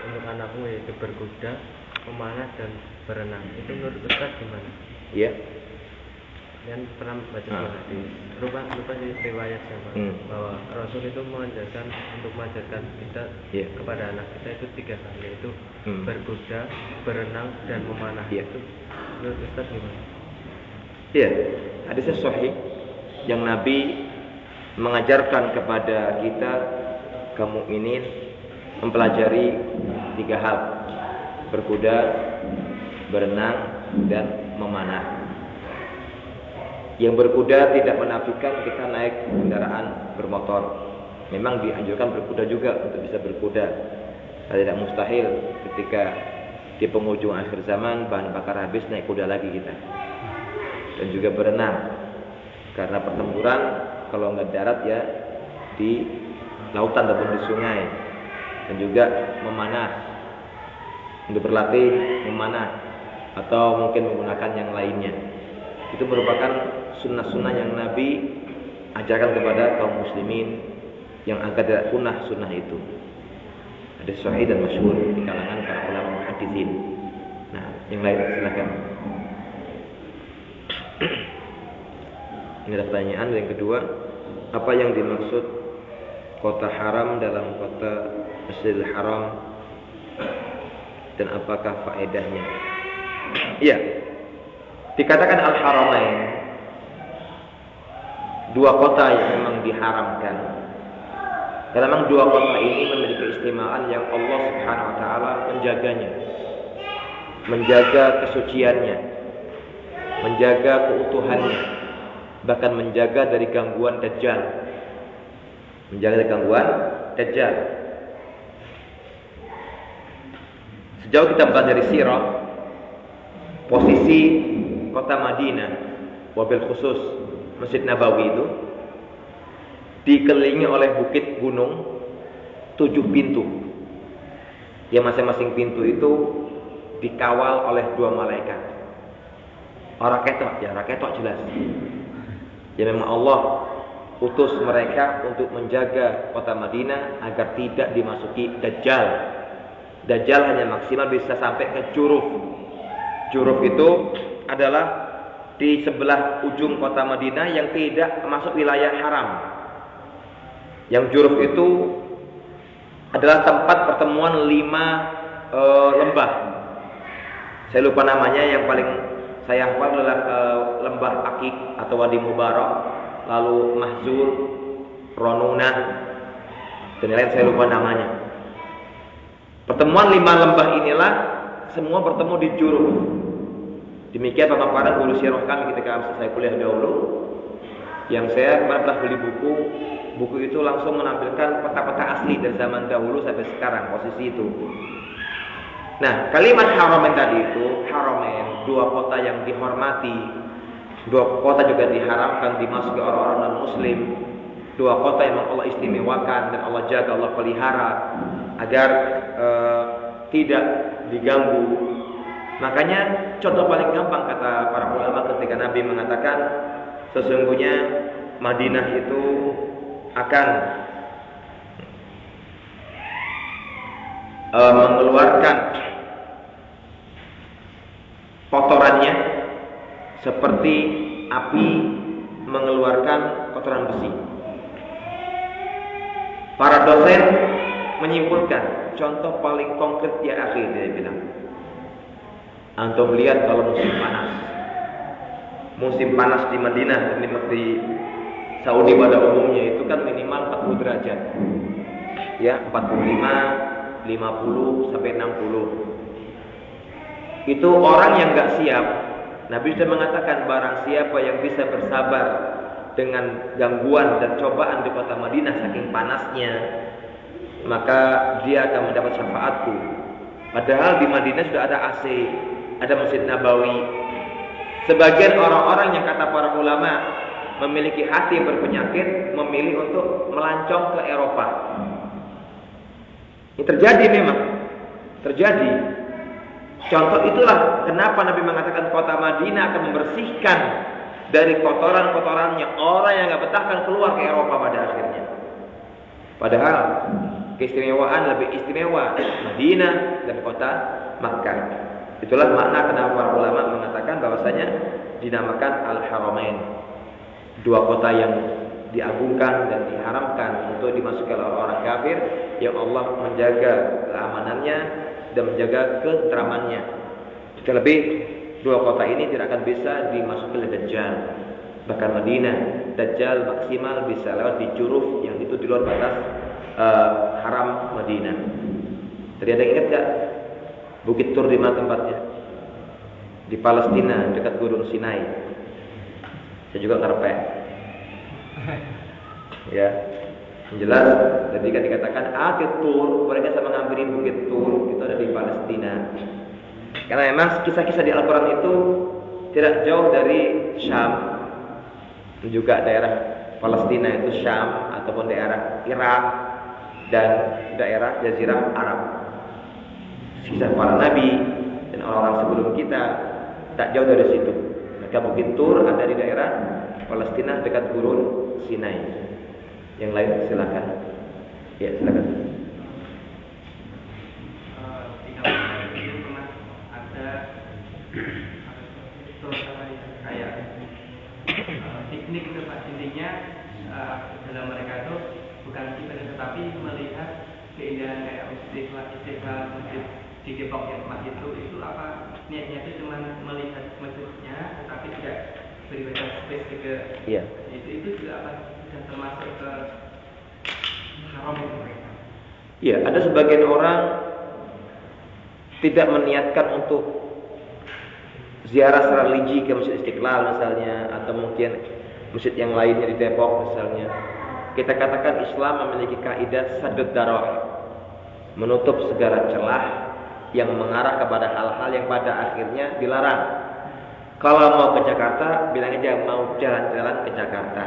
untuk anakmu yaitu berkuda, memanah dan berenang. Itu menurut Ustaz gimana? Iya. Dan pernah baca sebuah hadis, lupa sih riwayat siapa, bahwa Rasul itu mengajarkan untuk mengajarkan kita kepada anak kita itu 3 hal, yaitu berkuda, berenang dan memanah. Itu menurut Ustaz gimana? Iya, hadisnya sahih yang Nabi mengajarkan kepada kita kaum mukminin mempelajari 3 hal: berkuda, berenang dan memanah. Yang berkuda tidak menafikan kita naik kendaraan bermotor. Memang dianjurkan berkuda juga untuk bisa berkuda. Tidak mustahil ketika di penghujung akhir zaman bahan bakar habis, naik kuda lagi kita. Dan juga berenang, karena pertempuran kalau nggak darat ya di lautan ataupun di sungai. Dan juga memanah, untuk berlatih memanah atau mungkin menggunakan yang lainnya. Itu merupakan sunnah-sunnah yang Nabi ajarkan kepada kaum muslimin yang agar tidak punah sunnah itu. Ada sahih dan masyhur di kalangan para ulama muhaddisin. Nah, yang lain silakan. Ini ada pertanyaan yang kedua, apa yang dimaksud kota haram dalam kota Masjidil Haram dan apakah faedahnya? Iya. Dikatakan Al-Haramain, 2 kota yang memang diharamkan. Karena memang 2 kota ini memiliki keistimewaan yang Allah Subhanahu wa taala menjaganya. Menjaga kesuciannya, menjaga keutuhannya, bahkan menjaga dari gangguan Dajjal. Menjaga dari gangguan Dajjal. Sejauh kita belajar dari sirah, posisi kota Madinah, wabil khusus Masjid Nabawi itu dikelilingi oleh bukit gunung 7 pintu. Yang masing-masing pintu itu dikawal oleh 2 malaikat. Orang ketok ya, orang ketok jelas. Ya memang Allah utus mereka untuk menjaga kota Madinah agar tidak dimasuki Dajjal. Dajjal hanya maksimal bisa sampai ke Juruf. Juruf itu adalah di sebelah ujung kota Madinah yang tidak masuk wilayah haram. Yang Juruf itu adalah tempat pertemuan 5 lembah. Saya lupa namanya, yang paling saya hafal adalah lembah Akik atau Wadi Mubarak, lalu Mahzur, Ronuna, dan lain saya lupa namanya. Pertemuan 5 lembah inilah semua bertemu di Juruf. Demikian pemaparan guru sirah kami ketika saya kuliah dahulu. Yang saya pernah beli buku itu langsung menampilkan peta-peta asli dari zaman dahulu sampai sekarang, posisi itu. Nah, kalimat haramain tadi itu, haramain, 2 kota yang dihormati, 2 kota juga diharamkan dimasuki orang-orang non-muslim, 2 kota yang Allah istimewakan dan Allah jaga, Allah pelihara agar tidak diganggu. Makanya contoh paling gampang kata para ulama ketika Nabi mengatakan sesungguhnya Madinah itu akan mengeluarkan kotorannya seperti api mengeluarkan kotoran besi. Para dosen menyimpulkan contoh paling konkret ya akhir dia bilang, antum lihat kalau musim panas di Madinah, di Saudi pada umumnya itu kan minimal 40 derajat. Ya, 45, 50 sampai 60. Itu orang yang enggak siap. Nabi sudah mengatakan barang siapa yang bisa bersabar dengan gangguan dan cobaan di kota Madinah saking panasnya, maka dia akan mendapat syafaatku. Padahal di Madinah sudah ada AC, ada Masjid Nabawi. Sebagian orang-orang yang kata para ulama memiliki hati yang berpenyakit memilih untuk melancong ke Eropa. Ini terjadi memang. Terjadi. Contoh itulah kenapa Nabi mengatakan kota Madinah akan membersihkan dari kotoran-kotorannya orang yang enggak betah akan keluar ke Eropa pada akhirnya. Padahal keistimewaan lebih istimewa Madinah dan kota Makkah. Itulah makna kenapa para ulama mengatakan bahwasanya dinamakan Al-Haramain, dua kota yang diagungkan dan diharamkan untuk dimasuki oleh orang kafir, yang Allah menjaga keamanannya dan menjaga ketentramannya. Terlebih dua kota ini tidak akan bisa dimasuki oleh Dajjal. Bahkan Madinah, Dajjal maksimal bisa lewat di Juruf yang itu di luar batas haram Madinah. Tadi ada ingat gak Bukit Tur di mana tempatnya? Di Palestina, dekat Gunung Sinai. Saya juga ngerepek. Ya, jelas. Jadi kan dikatakan Atit Tur, mereka sama menghampiri Bukit Tur, itu ada di Palestina. Karena memang kisah-kisah di Al-Quran itu tidak jauh dari Syam, juga daerah Palestina itu Syam, ataupun daerah Irak dan daerah Jazirah Arab. Kisah para nabi dan orang-orang sebelum kita tak jauh dari situ. Maka Bukit Tur ada di daerah Palestina dekat Gurun Sinai. Yang lain silakan. Ya, silakan. Di kampung itu pernah ada kayak piknik itu Pak, intinya dalam mereka itu bukan ibadah tetapi melihat keindahan kayak Istiqlal masjid di Depok yang Pak itu apa niatnya itu cuma melihat masjidnya tetapi tidak beribadah spesifik ke itu juga apa sudah termasuk ke haram itu mereka. Iya, ada sebagian orang tidak meniatkan untuk ziarah secara religi ke Masjid Istiqlal misalnya, atau mungkin masjid yang lainnya di Depok misalnya. Kita katakan Islam memiliki kaidah saddud dzaraih, menutup segala celah yang mengarah kepada hal-hal yang pada akhirnya dilarang. Kalau mau ke Jakarta, bilang aja mau jalan-jalan ke Jakarta.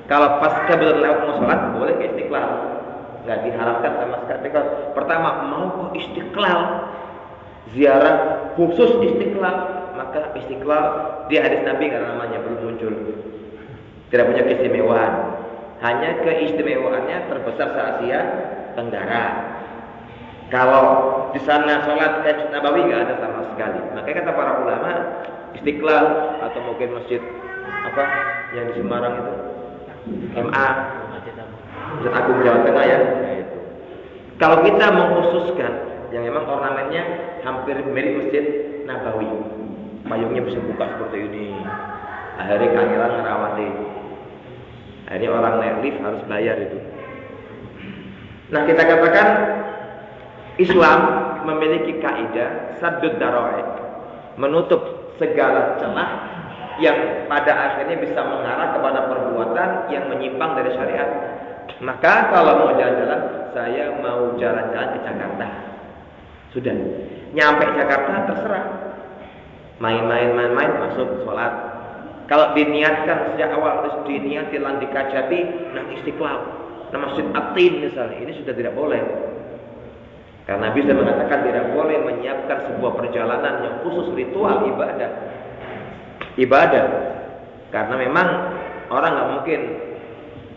Kalau pas kebetulan lewat mau sholat, boleh ke Istiqlal, nggak diharapkan sama sekali. Kalau pertama mau ke Istiqlal, ziarah khusus Istiqlal, maka Istiqlal di hadis Nabi karena namanya belum muncul, tidak punya keistimewaan. Hanya keistimewaannya terbesar se-Asia Tenggara. Kalau di sana sholat ke Masjid Nabawi nggak ada sama sekali. Makanya kata para ulama, Istiqlal atau mungkin masjid apa yang di Semarang itu, MA, Masjid Agung Jawa Tengah ya. Itu. Kalau kita mengkhususkan yang memang ornamennya hampir mirip Masjid Nabawi, payungnya bisa buka seperti ini. Akhirnya kangelan ngerawati. Akhirnya orang naik lift harus bayar itu. Nah, kita katakan Islam memiliki kaidah saddud dzaraih, menutup segala celah yang pada akhirnya bisa mengarah kepada perbuatan yang menyimpang dari syariat. Maka kalau mau jalan-jalan, saya mau jalan-jalan ke Jakarta. Sudah, nyampe Jakarta terserah. Main-main masuk sholat. Kalau diniatkan sejak awal harus diniatin di Kajati, nah Istiqlal, nah Masjid Atin misalnya, ini sudah tidak boleh. Karena Nabi sudah mengatakan tidak boleh menyiapkan sebuah perjalanan yang khusus ritual ibadah. Karena memang orang nggak mungkin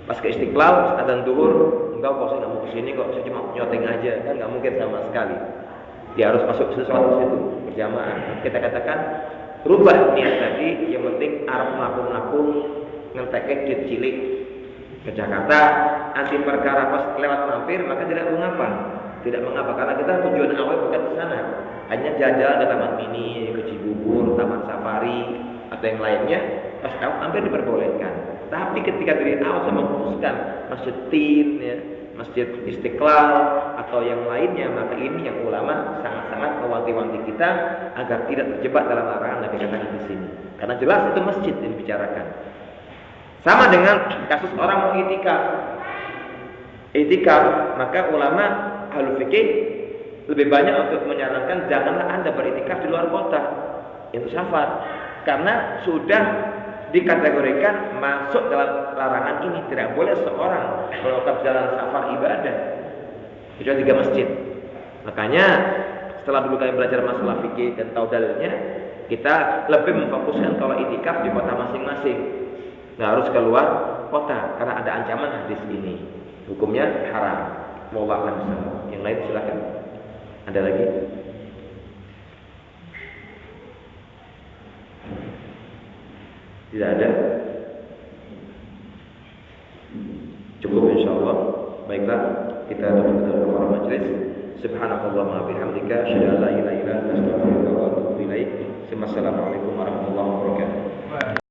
pas ke Istiqlal adzan zuhur, enggak kok saya nggak mau kesini kok, saya cuma nyoteng aja, kan nggak mungkin sama sekali. Dia harus masuk sesuatu situ berjamaah. Kita katakan rubah niat tadi, yang penting arep mlaku-mlaku ngenteke dit cilik ke Jakarta, anti perkara pas lewat mampir maka tidak mengapa karena kita tujuan awal bukan ke sana, hanya jalan-jalan ke Taman Mini, ke Cibubur, Taman Safari atau yang lainnya, pas lewat mampir diperbolehkan. Tapi ketika dari awal saya mengkhususkan Masjid Tin, ya, Masjid Istiqlal atau yang lainnya, maka ini yang ulama sangat-sangat mewanti-wanti kita agar tidak terjebak dalam larangan Nabi katakan di sini. Karena jelas itu masjid yang dibicarakan. Sama dengan kasus orang mau itikaf, maka ulama ahlu fikih lebih banyak untuk menyarankan janganlah Anda beritikaf di luar kota, itu safar, karena sudah dikategorikan masuk dalam larangan ini. Tidak boleh seorang melakukan jalan safar ibadah kecuali 3 masjid. Makanya setelah dulu kami belajar masalah fikih dan tahu dalilnya, kita lebih memfokuskan kalau itikaf di kota masing-masing, nggak harus keluar kota karena ada ancaman hadis ini, hukumnya haram. Wallahu a'lam. Yang lain silakan. Ada lagi? Tidak ada? Cukup insyaallah. Baiklah, kita tutup dengan majelis. Subhanakallahumma bihamdika asyhadu an la ilaha illa anta astaghfiruka wa atubu ilaik. Assalamualaikum warahmatullahi wabarakatuh.